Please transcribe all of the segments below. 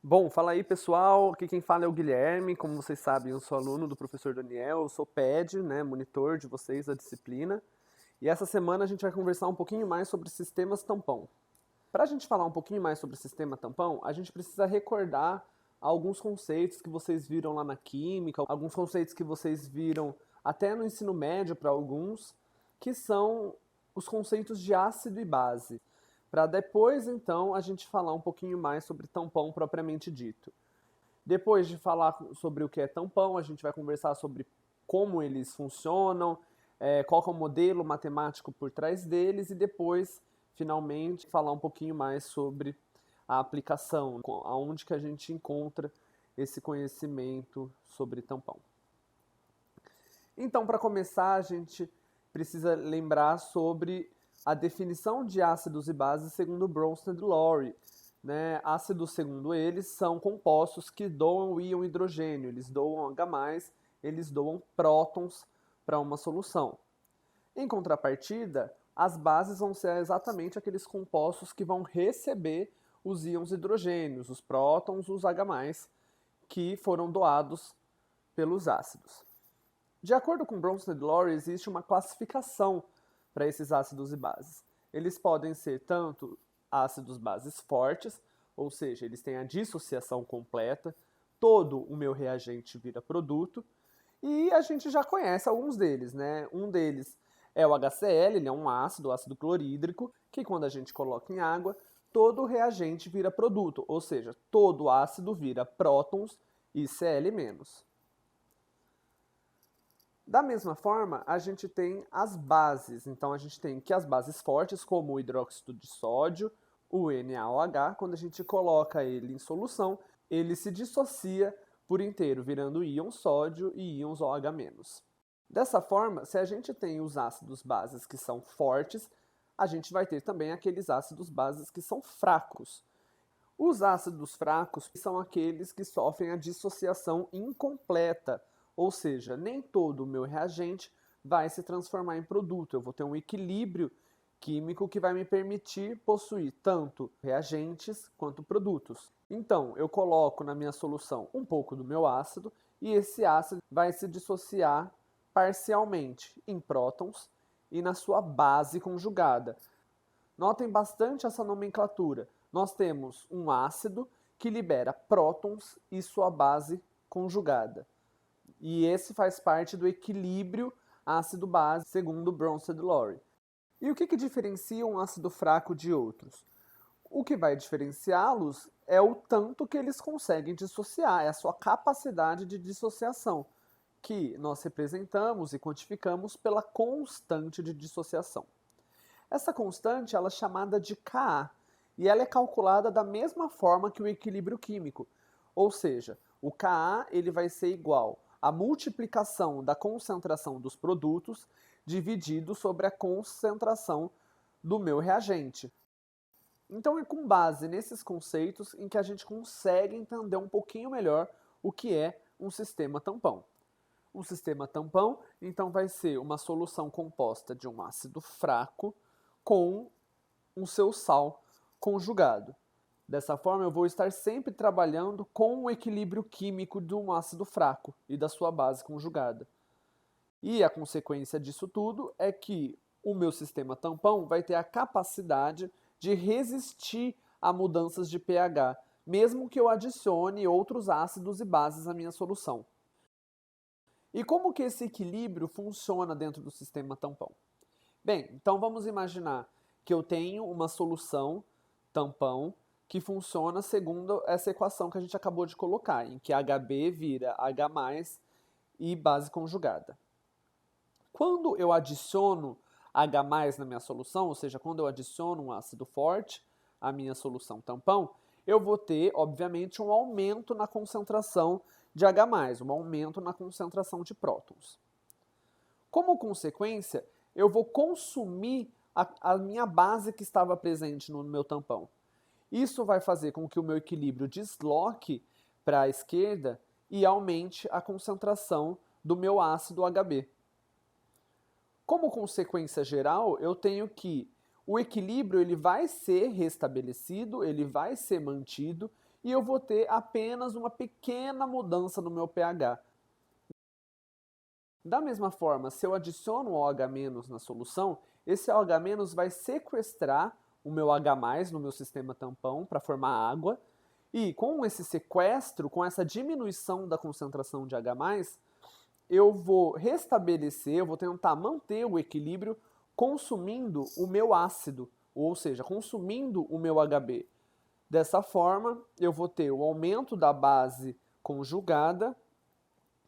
Bom, fala aí pessoal, aqui quem fala é o Guilherme, como vocês sabem eu sou aluno do professor Daniel, eu sou PED, né, monitor de vocês da disciplina, e essa semana a gente vai conversar um pouquinho mais sobre sistemas tampão. Para a gente falar um pouquinho mais sobre o sistema tampão, a gente precisa recordar alguns conceitos que vocês viram lá na química, alguns conceitos que vocês viram até no ensino médio para alguns, que são os conceitos de ácido e base, para depois então a gente falar um pouquinho mais sobre tampão propriamente dito. Depois de falar sobre o que é tampão, a gente vai conversar sobre como eles funcionam, qual é o modelo matemático por trás deles e depois, finalmente, falar um pouquinho mais sobre a aplicação, aonde que a gente encontra esse conhecimento sobre tampão. Então, para começar, a gente precisa lembrar sobre a definição de ácidos e bases segundo Bronsted e Lowry. Né? Ácidos, segundo eles, são compostos que doam o íon hidrogênio, eles doam H+, eles doam prótons para uma solução. Em contrapartida, as bases vão ser exatamente aqueles compostos que vão receber os íons hidrogênios, os prótons, os H+, que foram doados pelos ácidos. De acordo com Bronsted e Lowry, existe uma classificação para esses ácidos e bases. Eles podem ser tanto ácidos bases fortes, ou seja, eles têm a dissociação completa, todo o meu reagente vira produto, e a gente já conhece alguns deles, né? Um deles é o HCl, ele é um ácido, ácido clorídrico, que quando a gente coloca em água, todo o reagente vira produto, ou seja, todo ácido vira prótons e Cl-. Da mesma forma, a gente tem as bases. Então, a gente tem que as bases fortes, como o hidróxido de sódio, o NaOH, quando a gente coloca ele em solução, ele se dissocia por inteiro, virando íon sódio e íons OH-. Dessa forma, se a gente tem os ácidos bases que são fortes, a gente vai ter também aqueles ácidos bases que são fracos. Os ácidos fracos são aqueles que sofrem a dissociação incompleta, ou seja, nem todo o meu reagente vai se transformar em produto. Eu vou ter um equilíbrio químico que vai me permitir possuir tanto reagentes quanto produtos. Então, eu coloco na minha solução um pouco do meu ácido e esse ácido vai se dissociar parcialmente em prótons e na sua base conjugada. Notem bastante essa nomenclatura. Nós temos um ácido que libera prótons e sua base conjugada. E esse faz parte do equilíbrio ácido-base, segundo Bronsted e Lowry. E o que diferencia um ácido fraco de outros? O que vai diferenciá-los é o tanto que eles conseguem dissociar, é a sua capacidade de dissociação, que nós representamos e quantificamos pela constante de dissociação. Essa constante ela é chamada de Ka, e ela é calculada da mesma forma que o equilíbrio químico, ou seja, o Ka ele vai ser igual à multiplicação da concentração dos produtos dividido sobre a concentração do meu reagente. Então é com base nesses conceitos em que a gente consegue entender um pouquinho melhor o que é um sistema tampão. Um sistema tampão, então, vai ser uma solução composta de um ácido fraco com um seu sal conjugado. Dessa forma, eu vou estar sempre trabalhando com o equilíbrio químico de um ácido fraco e da sua base conjugada. E a consequência disso tudo é que o meu sistema tampão vai ter a capacidade de resistir a mudanças de pH, mesmo que eu adicione outros ácidos e bases à minha solução. E como que esse equilíbrio funciona dentro do sistema tampão? Bem, então vamos imaginar que eu tenho uma solução tampão que funciona segundo essa equação que a gente acabou de colocar, em que HB vira H+ e base conjugada. Quando eu adiciono H+ na minha solução, ou seja, quando eu adiciono um ácido forte à minha solução tampão, eu vou ter, obviamente, um aumento na concentração de H+, um aumento na concentração de prótons. Como consequência, eu vou consumir a minha base que estava presente no meu tampão. Isso vai fazer com que o meu equilíbrio desloque para a esquerda e aumente a concentração do meu ácido HB. Como consequência geral, eu tenho que o equilíbrio ele vai ser restabelecido, ele vai ser mantido e eu vou ter apenas uma pequena mudança no meu pH. Da mesma forma, se eu adiciono o OH- na solução, esse OH- vai sequestrar o meu H+, no meu sistema tampão, para formar água, e com esse sequestro, com essa diminuição da concentração de H+, eu vou restabelecer, eu vou tentar manter o equilíbrio consumindo o meu ácido, ou seja, consumindo o meu HB. Dessa forma, eu vou ter o aumento da base conjugada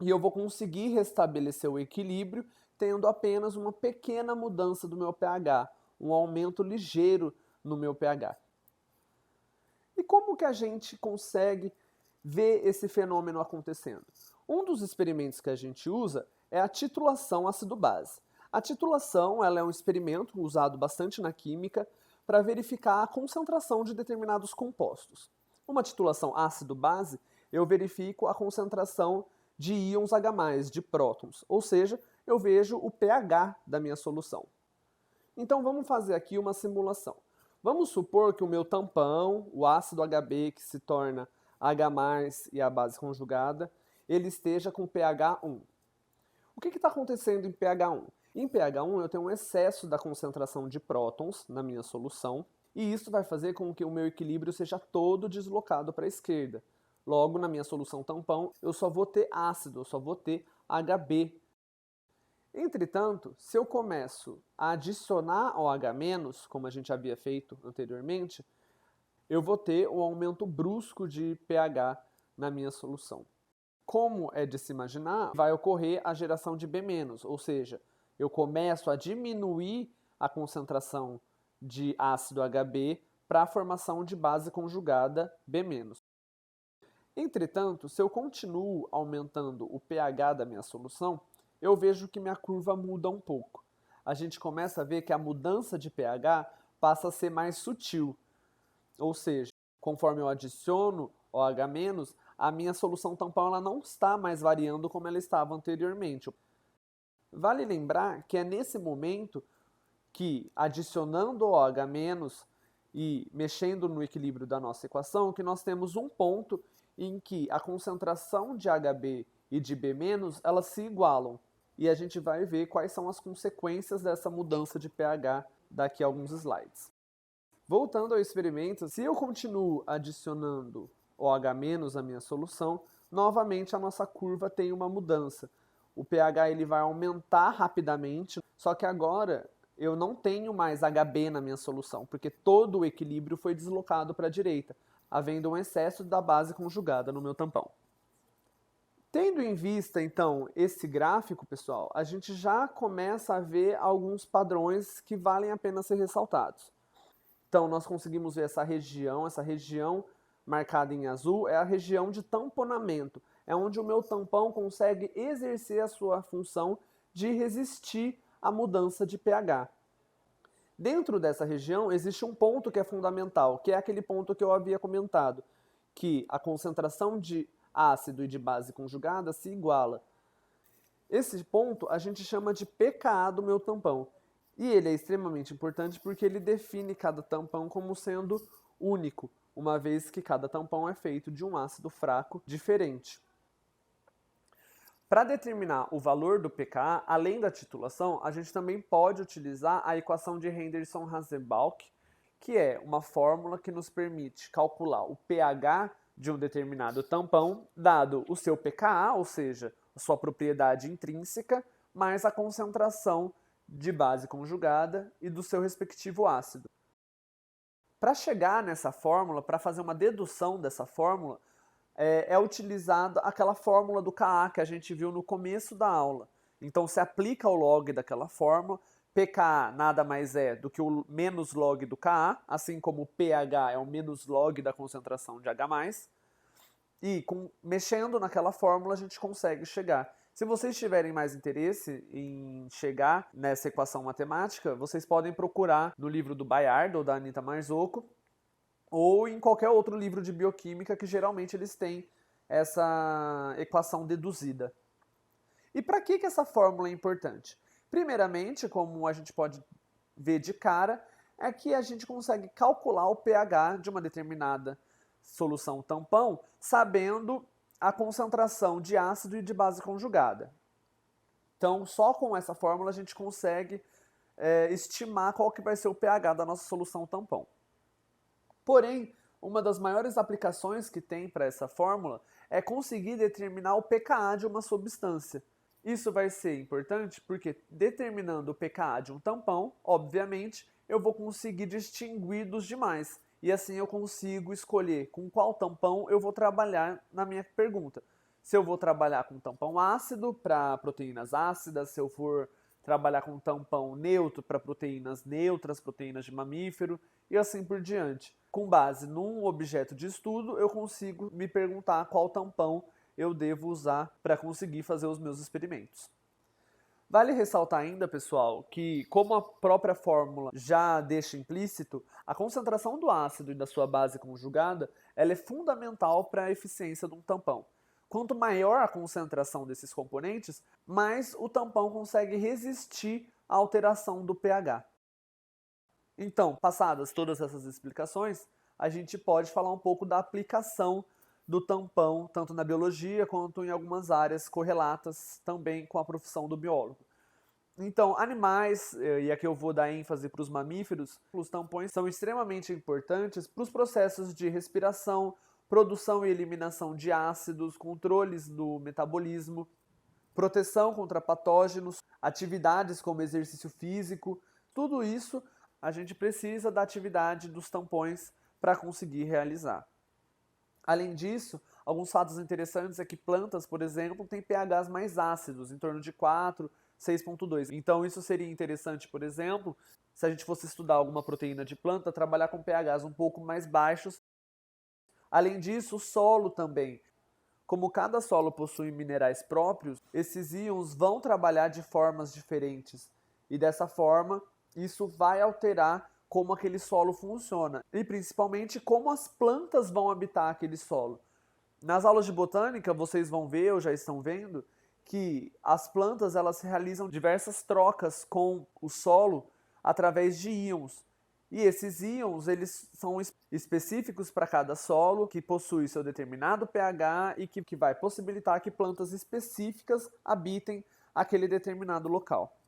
e eu vou conseguir restabelecer o equilíbrio tendo apenas uma pequena mudança do meu pH, um aumento ligeiro no meu pH. E como que a gente consegue ver esse fenômeno acontecendo? Um dos experimentos que a gente usa é a titulação ácido-base. A titulação ela é um experimento usado bastante na química para verificar a concentração de determinados compostos. Uma titulação ácido-base, eu verifico a concentração de íons H+, de prótons, ou seja, eu vejo o pH da minha solução. Então vamos fazer aqui uma simulação. Vamos supor que o meu tampão, o ácido HB que se torna H+, e a base conjugada, ele esteja com pH 1. O que está acontecendo em pH 1? Em pH 1 eu tenho um excesso da concentração de prótons na minha solução, e isso vai fazer com que o meu equilíbrio seja todo deslocado para a esquerda. Logo, na minha solução tampão, eu só vou ter ácido, eu só vou ter HB. Entretanto, se eu começo a adicionar OH-, como a gente havia feito anteriormente, eu vou ter um aumento brusco de pH na minha solução. Como é de se imaginar, vai ocorrer a geração de B-, ou seja, eu começo a diminuir a concentração de ácido HB para a formação de base conjugada B-. Entretanto, se eu continuo aumentando o pH da minha solução, eu vejo que minha curva muda um pouco. A gente começa a ver que a mudança de pH passa a ser mais sutil. Ou seja, conforme eu adiciono OH-, a minha solução tampão ela não está mais variando como ela estava anteriormente. Vale lembrar que é nesse momento que, adicionando OH- e mexendo no equilíbrio da nossa equação, que nós temos um ponto em que a concentração de HB e de B- elas se igualam. E a gente vai ver quais são as consequências dessa mudança de pH daqui a alguns slides. Voltando ao experimento, se eu continuo adicionando OH- à minha solução, novamente a nossa curva tem uma mudança. O pH ele vai aumentar rapidamente, só que agora eu não tenho mais HB na minha solução, porque todo o equilíbrio foi deslocado para a direita, havendo um excesso da base conjugada no meu tampão. Tendo em vista, então, esse gráfico, pessoal, a gente já começa a ver alguns padrões que valem a pena ser ressaltados. Então, nós conseguimos ver essa região marcada em azul, é a região de tamponamento. É onde o meu tampão consegue exercer a sua função de resistir à mudança de pH. Dentro dessa região, existe um ponto que é fundamental, que é aquele ponto que eu havia comentado, que a concentração de ácido e de base conjugada se iguala. Esse ponto a gente chama de pKa do meu tampão. E ele é extremamente importante porque ele define cada tampão como sendo único, uma vez que cada tampão é feito de um ácido fraco diferente. Para determinar o valor do pKa, além da titulação, a gente também pode utilizar a equação de Henderson-Hasenbalch, que é uma fórmula que nos permite calcular o pH de um determinado tampão, dado o seu pKa, ou seja, a sua propriedade intrínseca, mais a concentração de base conjugada e do seu respectivo ácido. Para chegar nessa fórmula, para fazer uma dedução dessa fórmula, é utilizada aquela fórmula do Ka que a gente viu no começo da aula. Então, se aplica o log daquela fórmula, pKa nada mais é do que o menos log do Ka, assim como o pH é o menos log da concentração de H+, e mexendo naquela fórmula a gente consegue chegar. Se vocês tiverem mais interesse em chegar nessa equação matemática, vocês podem procurar no livro do Bayard ou da Anita Marzocco, ou em qualquer outro livro de bioquímica que geralmente eles têm essa equação deduzida. E para que essa fórmula é importante? Primeiramente, como a gente pode ver de cara, é que a gente consegue calcular o pH de uma determinada solução tampão sabendo a concentração de ácido e de base conjugada. Então, só com essa fórmula a gente consegue estimar qual que vai ser o pH da nossa solução tampão. Porém, uma das maiores aplicações que tem para essa fórmula é conseguir determinar o pKa de uma substância. Isso vai ser importante porque, determinando o pKa de um tampão, obviamente, eu vou conseguir distinguir dos demais. E assim eu consigo escolher com qual tampão eu vou trabalhar na minha pergunta. Se eu vou trabalhar com tampão ácido para proteínas ácidas, se eu for trabalhar com tampão neutro para proteínas neutras, proteínas de mamífero e assim por diante. Com base num objeto de estudo, eu consigo me perguntar qual tampão eu devo usar para conseguir fazer os meus experimentos. Vale ressaltar ainda, pessoal, que como a própria fórmula já deixa implícito, a concentração do ácido e da sua base conjugada ela é fundamental para a eficiência de um tampão. Quanto maior a concentração desses componentes, mais o tampão consegue resistir à alteração do pH. Então, passadas todas essas explicações, a gente pode falar um pouco da aplicação do tampão, tanto na biologia quanto em algumas áreas correlatas também com a profissão do biólogo. Então, animais, e aqui eu vou dar ênfase para os mamíferos, os tampões são extremamente importantes para os processos de respiração, produção e eliminação de ácidos, controles do metabolismo, proteção contra patógenos, atividades como exercício físico, tudo isso a gente precisa da atividade dos tampões para conseguir realizar. Além disso, alguns fatos interessantes é que plantas, por exemplo, têm pHs mais ácidos, em torno de 4, 6,2. Então isso seria interessante, por exemplo, se a gente fosse estudar alguma proteína de planta, trabalhar com pHs um pouco mais baixos. Além disso, o solo também. Como cada solo possui minerais próprios, esses íons vão trabalhar de formas diferentes. E dessa forma, isso vai alterar como aquele solo funciona. E principalmente como as plantas vão habitar aquele solo. Nas aulas de botânica, vocês vão ver, ou já estão vendo, que as plantas elas realizam diversas trocas com o solo através de íons. E esses íons eles são específicos para cada solo, que possui seu determinado pH e que vai possibilitar que plantas específicas habitem aquele determinado local.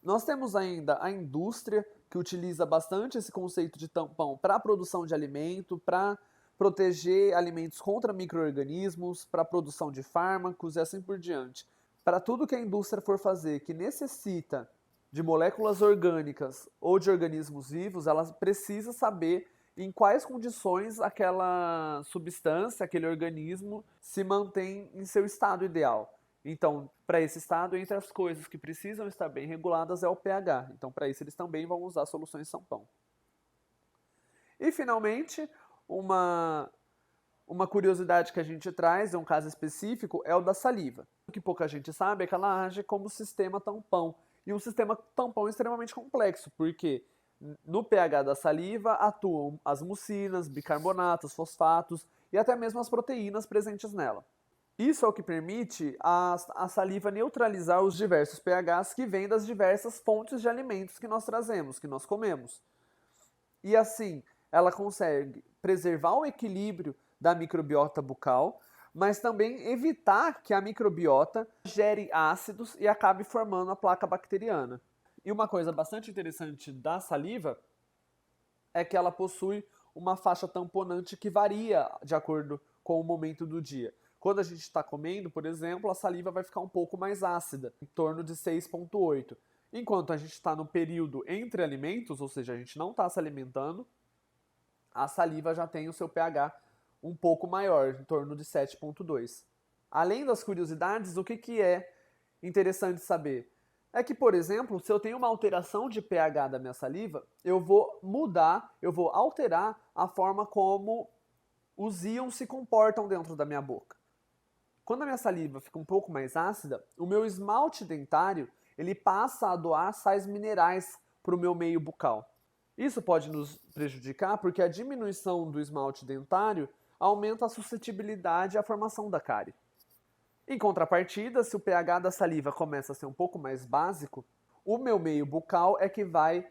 Nós temos ainda a indústria, que utiliza bastante esse conceito de tampão para a produção de alimento, para proteger alimentos contra micro-organismos, para a produção de fármacos e assim por diante. Para tudo que a indústria for fazer que necessita de moléculas orgânicas ou de organismos vivos, ela precisa saber em quais condições aquela substância, aquele organismo se mantém em seu estado ideal. Então, para esse estado, entre as coisas que precisam estar bem reguladas é o pH. Então, para isso, eles também vão usar soluções tampão. E, finalmente, uma curiosidade que a gente traz, é um caso específico, é o da saliva. O que pouca gente sabe é que ela age como sistema tampão. E um sistema tampão extremamente complexo, porque no pH da saliva atuam as mucinas, bicarbonatos, fosfatos e até mesmo as proteínas presentes nela. Isso é o que permite a saliva neutralizar os diversos pHs que vêm das diversas fontes de alimentos que nós trazemos, que nós comemos. E assim, ela consegue preservar o equilíbrio da microbiota bucal, mas também evitar que a microbiota gere ácidos e acabe formando a placa bacteriana. E uma coisa bastante interessante da saliva é que ela possui uma faixa tamponante que varia de acordo com o momento do dia. Quando a gente está comendo, por exemplo, a saliva vai ficar um pouco mais ácida, em torno de 6,8. Enquanto a gente está no período entre alimentos, ou seja, a gente não está se alimentando, a saliva já tem o seu pH um pouco maior, em torno de 7,2. Além das curiosidades, o que é interessante saber? É que, por exemplo, se eu tenho uma alteração de pH da minha saliva, eu vou alterar a forma como os íons se comportam dentro da minha boca. Quando a minha saliva fica um pouco mais ácida, o meu esmalte dentário ele passa a doar sais minerais para o meu meio bucal. Isso pode nos prejudicar porque a diminuição do esmalte dentário aumenta a suscetibilidade à formação da cárie. Em contrapartida, se o pH da saliva começa a ser um pouco mais básico, o meu meio bucal é que vai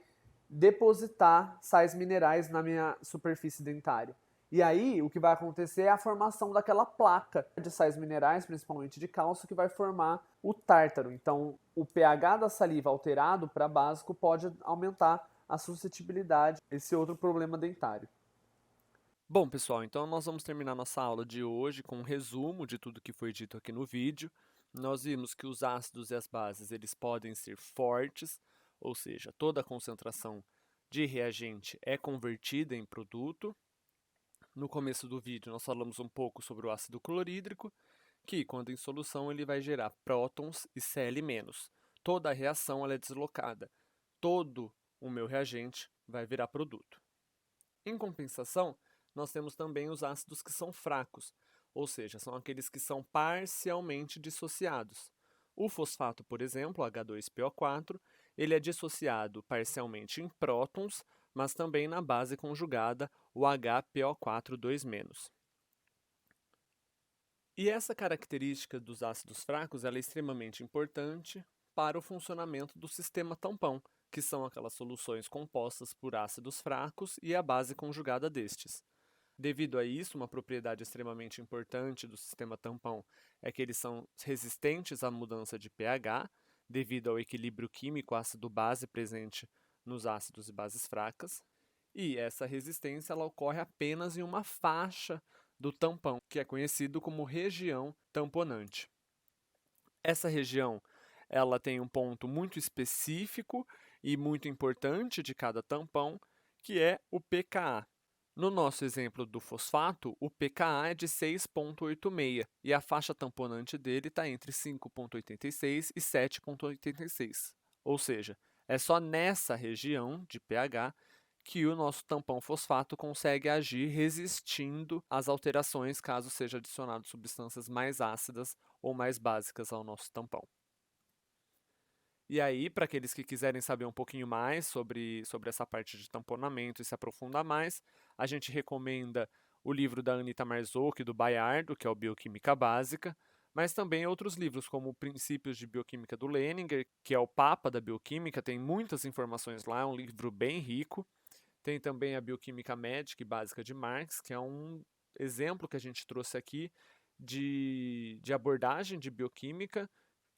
depositar sais minerais na minha superfície dentária. E aí, o que vai acontecer é a formação daquela placa de sais minerais, principalmente de cálcio, que vai formar o tártaro. Então, o pH da saliva alterado para básico pode aumentar a suscetibilidade a esse outro problema dentário. Bom, pessoal, então nós vamos terminar nossa aula de hoje com um resumo de tudo que foi dito aqui no vídeo. Nós vimos que os ácidos e as bases, eles podem ser fortes, ou seja, toda a concentração de reagente é convertida em produto. No começo do vídeo, nós falamos um pouco sobre o ácido clorídrico, que, quando em solução, ele vai gerar prótons e Cl-. Toda a reação ela é deslocada. Todo o meu reagente vai virar produto. Em compensação, nós temos também os ácidos que são fracos, ou seja, são aqueles que são parcialmente dissociados. O fosfato, por exemplo, H2PO4, ele é dissociado parcialmente em prótons, mas também na base conjugada, o HPO4 2-. E essa característica dos ácidos fracos ela é extremamente importante para o funcionamento do sistema tampão, que são aquelas soluções compostas por ácidos fracos e a base conjugada destes. Devido a isso, uma propriedade extremamente importante do sistema tampão é que eles são resistentes à mudança de pH, devido ao equilíbrio químico ácido-base presente nos ácidos e bases fracas. E essa resistência ela ocorre apenas em uma faixa do tampão, que é conhecido como região tamponante. Essa região ela tem um ponto muito específico e muito importante de cada tampão, que é o pKa. No nosso exemplo do fosfato, o pKa é de 6,86 e a faixa tamponante dele está entre 5,86 e 7,86. Ou seja, é só nessa região de pH que o nosso tampão fosfato consegue agir resistindo às alterações caso seja adicionado substâncias mais ácidas ou mais básicas ao nosso tampão. E aí, para aqueles que quiserem saber um pouquinho mais sobre essa parte de tamponamento e se aprofundar mais, a gente recomenda o livro da Anita Marzocchi e do Bayardo, que é o Bioquímica Básica, mas também outros livros como Princípios de Bioquímica do Leninger, que é o papa da bioquímica, tem muitas informações lá, é um livro bem rico. Tem também a Bioquímica Médica e Básica de Marx, que é um exemplo que a gente trouxe aqui de abordagem de bioquímica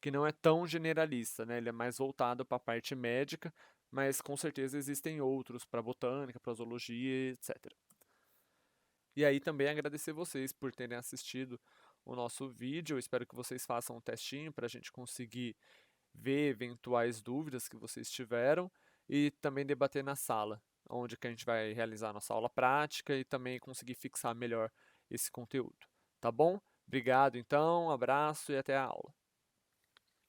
que não é tão generalista, né? Ele é mais voltado para a parte médica, mas com certeza existem outros para botânica, para zoologia, etc. E aí também agradecer vocês por terem assistido o nosso vídeo. Eu espero que vocês façam um testinho para a gente conseguir ver eventuais dúvidas que vocês tiveram e também debater na sala, onde que a gente vai realizar nossa aula prática e também conseguir fixar melhor esse conteúdo. Tá bom? Obrigado então, um abraço e até a aula.